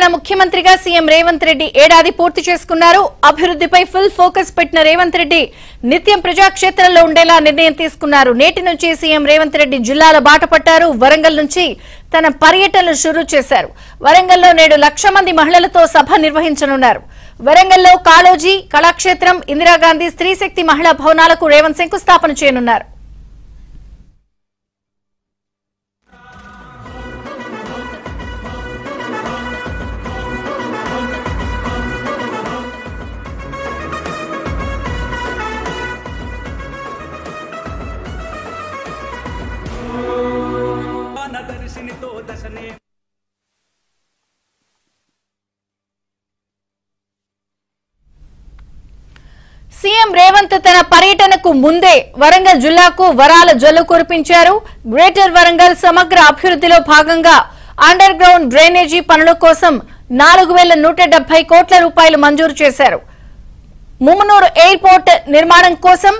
తెలంగాణ ముఖ్యమంత్రిగా సీఎం రేవంత్ రెడ్డి ఏడాది పూర్తి చేసుకున్నారు. అభివృద్ధిపై ఫుల్ ఫోకస్ పెట్టిన రేవంత్ రెడ్డి నిత్యం ప్రజాక్షేత్రంలో ఉండేలా నిర్ణయం తీసుకున్నారు. నేటి నుంచి సీఎం రేవంత్ రెడ్డి జిల్లాల బాట పట్టారు. వరంగల్ నుంచి తన పర్యటనలు షురూ చేశారు. వరంగల్లో నేడు 1,00,000 మంది మహిళలతో సభ నిర్వహించనున్నారు. వరంగల్లో కాళోజీ కళాక్షేత్రం, ఇందిరాగాంధీ స్త్రీశక్తి మహిళా భవనాలకు రేవంత్ శంకుస్థాపన చేయనున్నారు. సీఎం రేవంత్ తన పర్యటనకు ముందే వరంగల్ జిల్లాకు వరాల జల్లు కురిపించారు. గ్రేటర్ వరంగల్ సమగ్ర అభివృద్ధిలో భాగంగా అండర్ గ్రౌండ్ డ్రైనేజీ పనుల కోసం 4,170 కోట్ల రూపాయలు మంజూరు చేశారు. ముమ్మనూరు ఎయిర్పోర్ట్ నిర్మాణం కోసం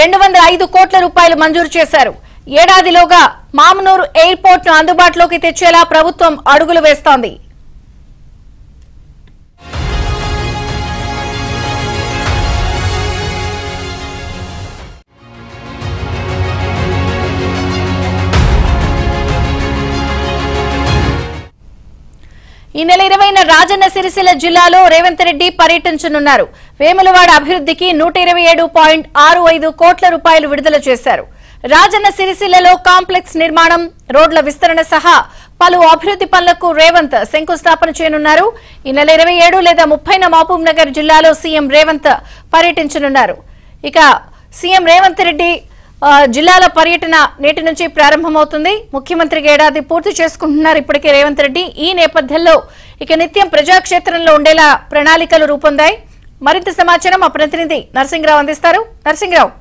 205 కోట్ల రూపాయలు మంజూరు చేశారు. ఏడాదిలోగా మామనూరు ఎయిర్పోర్ట్ ను అందుబాటులోకి తెచ్చేలా ప్రభుత్వం అడుగులు వేస్తోంది. ఈ నెల 20న రాజన్న సిరిసిల్ల జిల్లాలో రేవంత్ రెడ్డి పర్యటించనున్నారు. వేములవాడ అభివృద్ధికి 127.65 కోట్ల రూపాయలు విడుదల చేశారు. రాజన్న సిరిసిల్లలో కాంప్లెక్స్ నిర్మాణం, రోడ్ల విస్తరణ సహా పలు అభివృద్ది పనులకు రేవంత్ శంకుస్థాపన చేయనున్నారు. ఈ నెల 27 లేదా 30న మహబూబ్ నగర్ జిల్లాలో సీఎం రేవంత్ పర్యటించనున్నారు. ఇక సీఎం రేవంత్ రెడ్డి జిల్లాల పర్యటన నేటి నుంచి ప్రారంభమవుతుంది. ముఖ్యమంత్రిగా ఏడాది పూర్తి చేసుకుంటున్నారు ఇప్పటికే రేవంత్ రెడ్డి. ఈ నేపథ్యంలో ఇక నిత్యం ప్రజాక్షేత్రంలో ఉండేలా ప్రణాళికలు రూపొందాయి. మరింత సమాచారం మా ప్రతినిధి నరసింహరావు అందిస్తారు. నరసింహరావు.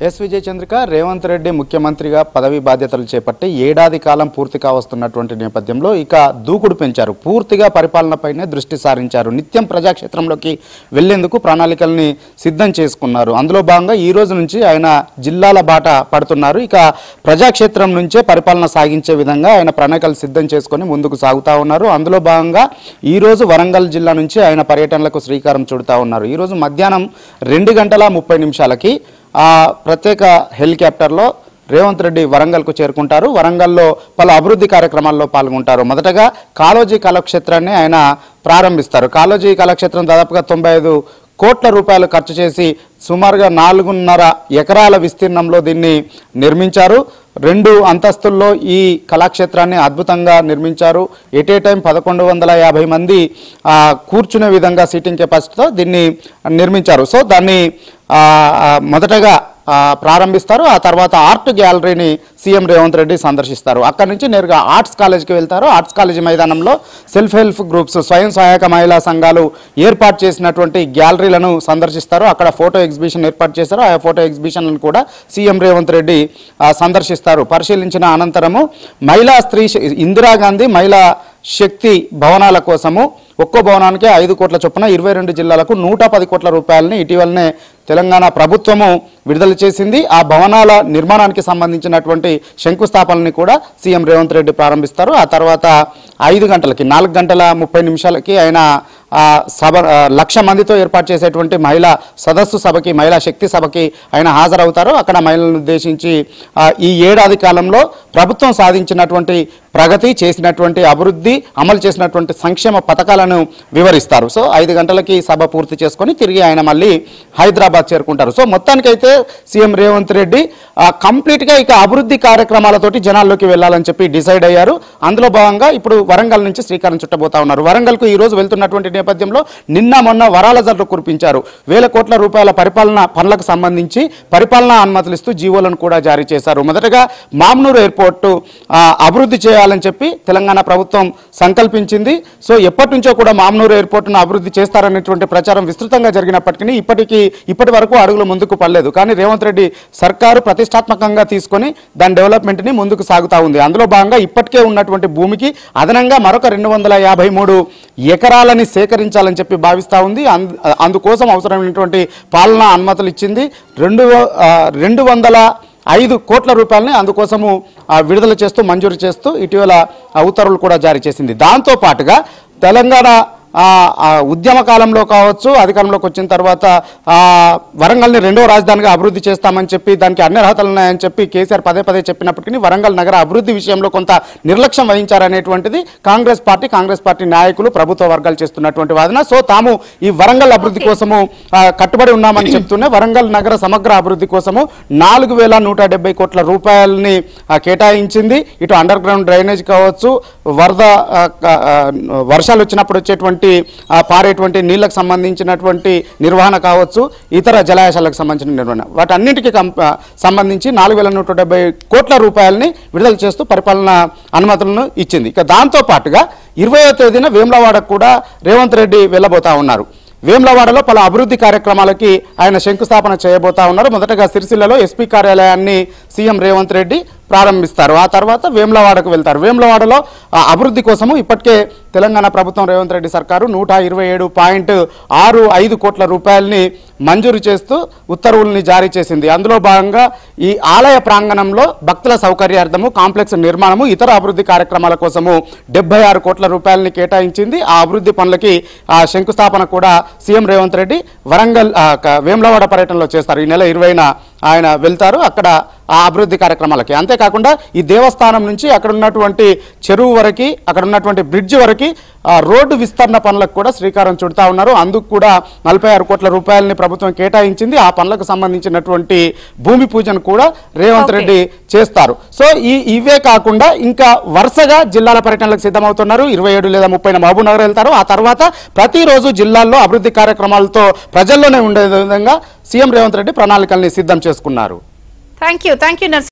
ఎస్ విజయ చంద్రిక, రేవంత్ రెడ్డి ముఖ్యమంత్రిగా పదవి బాధ్యతలు చేపట్టి ఏడాది కాలం పూర్తి కావస్తున్నటువంటి నేపథ్యంలో ఇక దూకుడు పెంచారు. పూర్తిగా పరిపాలనపైనే దృష్టి సారించారు. నిత్యం ప్రజాక్షేత్రంలోకి వెళ్లేందుకు ప్రణాళికల్ని సిద్ధం చేసుకున్నారు. అందులో భాగంగా ఈ రోజు నుంచి ఆయన జిల్లాల బాట పడుతున్నారు. ఇక ప్రజాక్షేత్రం నుంచే పరిపాలన సాగించే విధంగా ఆయన ప్రణాళికలు సిద్ధం చేసుకుని ముందుకు సాగుతా ఉన్నారు. అందులో భాగంగా ఈ రోజు వరంగల్ జిల్లా నుంచి ఆయన పర్యటనలకు శ్రీకారం చుడుతా ఉన్నారు. ఈ రోజు మధ్యాహ్నం 2:30 ప్రత్యేక హెలికాప్టర్లో రేవంత్ రెడ్డి వరంగల్కు చేరుకుంటారు. వరంగల్లో పలు అభివృద్ధి కార్యక్రమాల్లో పాల్గొంటారు. మొదటగా కాళోజీ కళాక్షేత్రాన్ని ఆయన ప్రారంభిస్తారు. కాళోజీ కళాక్షేత్రం దాదాపుగా 95 కోట్ల రూపాయలు ఖర్చు చేసి సుమారుగా 4.5 ఎకరాల విస్తీర్ణంలో దీన్ని నిర్మించారు. 2 అంతస్తుల్లో ఈ కళాక్షేత్రాన్ని అద్భుతంగా నిర్మించారు. ఎట్ ఏ టైం 1,150 మంది కూర్చునే విధంగా సీటింగ్ కెపాసిటీతో దీన్ని నిర్మించారు. సో దాన్ని మొదటగా ప్రారంభిస్తారు. ఆ తర్వాత ఆర్ట్ గ్యాలరీని సీఎం రేవంత్ రెడ్డి సందర్శిస్తారు. అక్కడి నుంచి నేరుగా ఆర్ట్స్ కాలేజ్కి వెళ్తారు. ఆర్ట్స్ కాలేజీ మైదానంలో సెల్ఫ్ హెల్ప్ గ్రూప్స్, స్వయం సహాయక మహిళా సంఘాలు ఏర్పాటు చేసినటువంటి గ్యాలరీలను సందర్శిస్తారు. అక్కడ ఫోటో ఎగ్జిబిషన్ ఏర్పాటు చేశారు. ఆ ఫోటో ఎగ్జిబిషన్లను కూడా సీఎం రేవంత్ రెడ్డి సందర్శిస్తారు. పరిశీలించిన అనంతరము ఇందిరాగాంధీ మహిళా శక్తి భవనాల కోసము ఒక్కో భవనానికి 5 కోట్ల చొప్పున 22 జిల్లాలకు 110 కోట్ల రూపాయలని ఇటీవలనే తెలంగాణ ప్రభుత్వము విడుదల చేసింది. ఆ భవనాల నిర్మాణానికి సంబంధించినటువంటి శంకుస్థాపనని కూడా సీఎం రేవంత్ రెడ్డి ప్రారంభిస్తారు. ఆ తర్వాత 4:30 ఆయన సభ 1,00,000 మందితో ఏర్పాటు చేసేటువంటి మహిళా సదస్సు సభకి, మహిళా శక్తి సభకి ఆయన హాజరవుతారు. అక్కడ మహిళలను ఉద్దేశించి ఈ ఏడాది కాలంలో ప్రభుత్వం సాధించినటువంటి ప్రగతి, చేసినటువంటి అభివృద్ధి, అమలు చేసినటువంటి సంక్షేమ పథకాలను వివరిస్తారు. సో 5 గంటలకి సభ పూర్తి చేసుకొని తిరిగి ఆయన మళ్ళీ హైదరాబాద్ చేరుకుంటారు. సో మొత్తానికైతే సీఎం రేవంత్ రెడ్డి కంప్లీట్గా ఇక అభివృద్ధి కార్యక్రమాలతోటి జనాల్లోకి వెళ్ళాలని చెప్పి డిసైడ్ అయ్యారు. అందులో భాగంగా ఇప్పుడు వరంగల్ నుంచి శ్రీకారం చుట్టబోతా ఉన్నారు. వరంగల్కు ఈ రోజు వెళ్తున్నటువంటి నేపథ్యంలో నిన్న మొన్న వరాల జల్లు కురిపించారు. 1,000 కోట్ల రూపాయల పరిపాలన పనులకు సంబంధించి పరిపాలనా అనుమతులు ఇస్తూ జీవోలను కూడా జారీ చేశారు. మొదటగా మామనూరు ఎయిర్పోర్టు అభివృద్ధి చేయాలని చెప్పి తెలంగాణ ప్రభుత్వం సంకల్పించింది. సో ఎప్పటి నుంచో కూడా మామనూరు ఎయిర్పోర్టును అభివృద్ధి చేస్తారనేటువంటి ప్రచారం విస్తృతంగా జరిగినప్పటికీ ఇప్పటి వరకు అడుగులు ముందుకు పడలేదు. కానీ రేవంత్ రెడ్డి సర్కారు ప్రతిష్టాత్మకంగా తీసుకొని దాని డెవలప్మెంట్ని ముందుకు సాగుతూ ఉంది. అందులో భాగంగా ఇప్పటికే ఉన్నటువంటి భూమికి అదనంగా మరొక 253 ఎకరాలని సేకరించాలని చెప్పి భావిస్తూ ఉంది. అందుకోసం అవసరమైనటువంటి పాలనా అనుమతులు ఇచ్చింది. 205 కోట్ల రూపాయలని అందుకోసము విడుదల చేస్తూ మంజూరు చేస్తూ ఇటీవల ఉత్తర్వులు కూడా జారీ చేసింది. దాంతో పాటుగా తెలంగాణ ఉద్యమ కాలంలో కావచ్చు, అధికారంలోకి వచ్చిన తర్వాత వరంగల్ని రెండో రాజధానిగా అభివృద్ధి చేస్తామని చెప్పి దానికి అన్ని అర్హతలు ఉన్నాయని చెప్పి కేసీఆర్ పదే పదే చెప్పినప్పటికీ వరంగల్ నగర అభివృద్ధి విషయంలో కొంత నిర్లక్ష్యం వహించారనేటువంటిది కాంగ్రెస్ పార్టీ నాయకులు, ప్రభుత్వ వర్గాలు చేస్తున్నటువంటి వాదన. సో తాము ఈ వరంగల్ అభివృద్ధి కోసము కట్టుబడి ఉన్నామని చెప్తూనే వరంగల్ నగర సమగ్ర అభివృద్ధి కోసము 4170 కోట్ల రూపాయలని కేటాయించింది. ఇటు అండర్ గ్రౌండ్ డ్రైనేజ్ కావచ్చు, వర్షాలు వచ్చినప్పుడు వచ్చేటువంటి పారేటువంటి నీళ్లకు సంబంధించినటువంటి నిర్వహణ కావచ్చు, ఇతర జలాశయాలకు సంబంధించిన నిర్వహణ, వాటన్నింటికి సంబంధించి 4170 కోట్ల రూపాయలని విడుదల చేస్తూ పరిపాలన అనుమతులను ఇచ్చింది. ఇక దాంతో పాటుగా 20వ తేదీన వేములవాడకు కూడా రేవంత్ రెడ్డి వెళ్ళబోతా ఉన్నారు. వేములవాడలో పలు అభివృద్ధి కార్యక్రమాలకి ఆయన శంకుస్థాపన చేయబోతా ఉన్నారు. మొదటగా సిరిసిల్లలో ఎస్పీ కార్యాలయాన్ని సీఎం రేవంత్ రెడ్డి ప్రారంభిస్తారు. ఆ తర్వాత వేములవాడకు వెళ్తారు. వేములవాడలో అభివృద్ధి కోసము ఇప్పటికే తెలంగాణ ప్రభుత్వం రేవంత్ రెడ్డి సర్కారు 127.65 కోట్ల రూపాయలని మంజూరు చేస్తూ ఉత్తర్వుల్ని జారీ చేసింది. అందులో భాగంగా ఈ ఆలయ ప్రాంగణంలో భక్తుల సౌకర్యార్థము కాంప్లెక్స్ నిర్మాణము, ఇతర అభివృద్ధి కార్యక్రమాల కోసము 76 కోట్ల రూపాయలని కేటాయించింది. ఆ అభివృద్ధి పనులకి శంకుస్థాపన కూడా సీఎం రేవంత్ రెడ్డి వరంగల్ వేములవాడ పర్యటనలో చేస్తారు. ఈ నెల 20న ఆయన వెళ్తారు అక్కడ ఆ అభివృద్ధి కార్యక్రమాలకి. అంతేకాకుండా ఈ దేవస్థానం నుంచి అక్కడ ఉన్నటువంటి చెరువు వరకు, అక్కడ ఉన్నటువంటి బ్రిడ్జ్ వరకు రోడ్డు విస్తరణ పనులకు కూడా శ్రీకారం చుడతా ఉన్నారు. అందుకు కూడా 46 కోట్ల రూపాయలని ప్రభుత్వం కేటాయించింది. ఆ పనులకు సంబంధించినటువంటి భూమి పూజను కూడా రేవంత్ రెడ్డి చేస్తారు. సో ఇవే కాకుండా ఇంకా వరుసగా జిల్లాల పర్యటనలకు సిద్ధమవుతున్నారు. 27 లేదా 30న మహబూబ్ నగర్ వెళ్తారు. ఆ తర్వాత ప్రతిరోజు జిల్లాల్లో అభివృద్ధి కార్యక్రమాలతో ప్రజల్లోనే ఉండే విధంగా సీఎం రేవంత్ రెడ్డి ప్రణాళికల్ని సిద్ధం చేసుకున్నారు. Thank you.